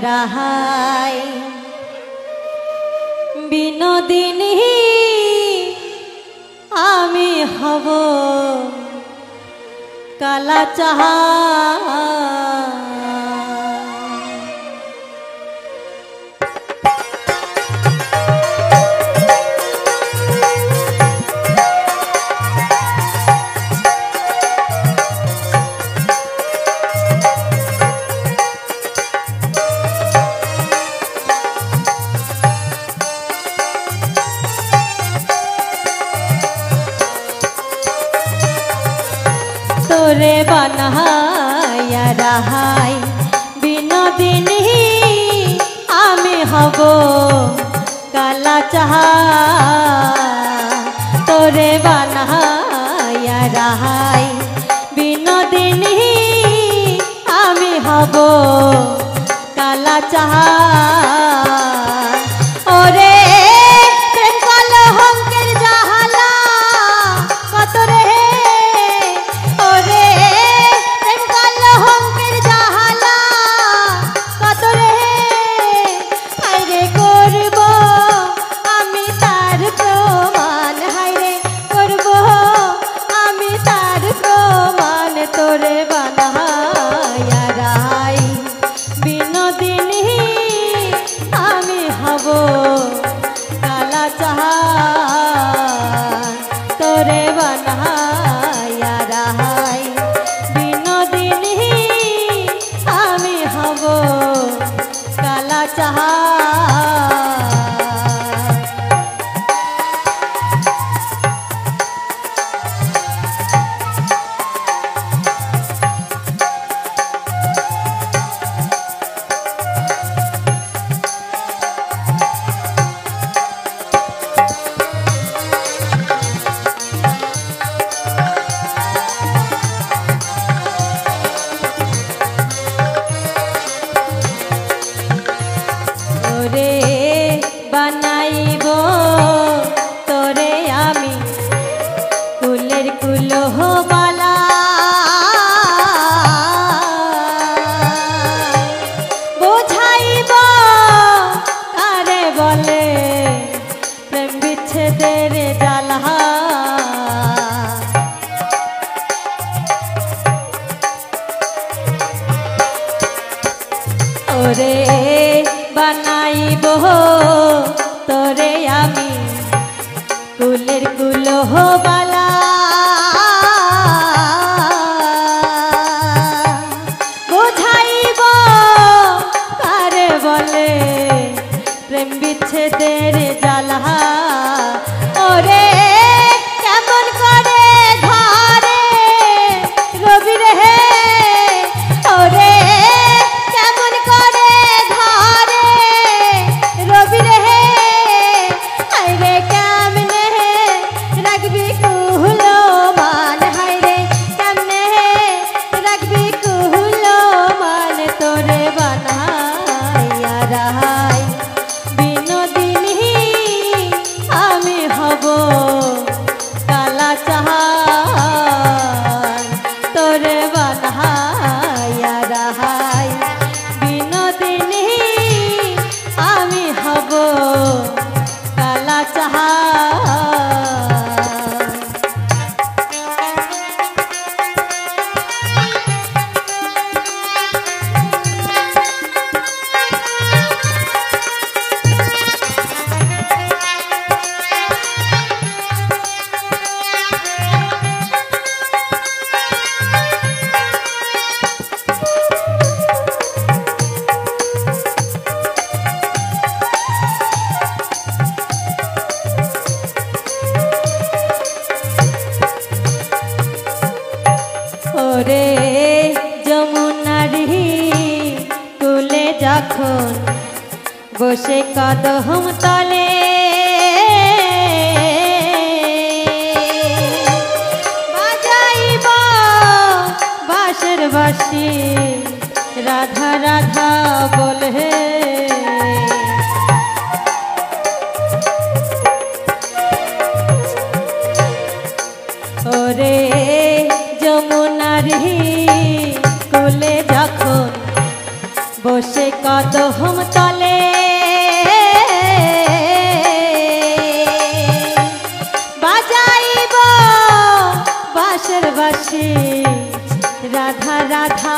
রাহাই বিনোদিনী আমি হব কালা চাহা তোরে বানাইয়া রাহাই বিনোদিনী আমি হব কালা চাহা তোরে বানাইয়া রাহাই বিনোদিনী আমি হব কালা চাহা ওরে প্রেম কলঙ্কের জাহালা কত রে তোরে বানাইয়া রাহাই বিনোদিনী আমি হব কালা চাহা তোরে বানাইয়া রাহাই বিনোদিনী আমি হব কালা চাহা বানাইব তোরে আমি কুলের কুলহ বালা বোঝাইব আরে বলে প্রেম বিচ্ছেদের জ্বালা ওরে বানাইব তোরে আমি কুলের কুলহ বালা বোঝাইব কারে বলে প্রেম বিচ্ছেদের জ্বালা ওরে কেমন করে ঘরে রবি রে ওরে কেমন করে ঘরে রবি রে হায়রে কেমনে রাখবি কুহলো মান হায়রে কেমনে রাখবি কুহলো মান তোরে বানাইয়া রাহাই বিনোদিনী আমি হব কালা চাহা তোরে বানাইয়া রাহাই বিনোদিনী আমি হব কালা চাহা ওরে যমুনারি কুলে যখন বসে কদম তলে বাজাইব বাঁশের বাঁশি রাধা রাধা বলে ওরে যমুনারি কুলে যখন বসে কদম তলে বাজাইব বাঁশের বাঁশি রাধা রাধা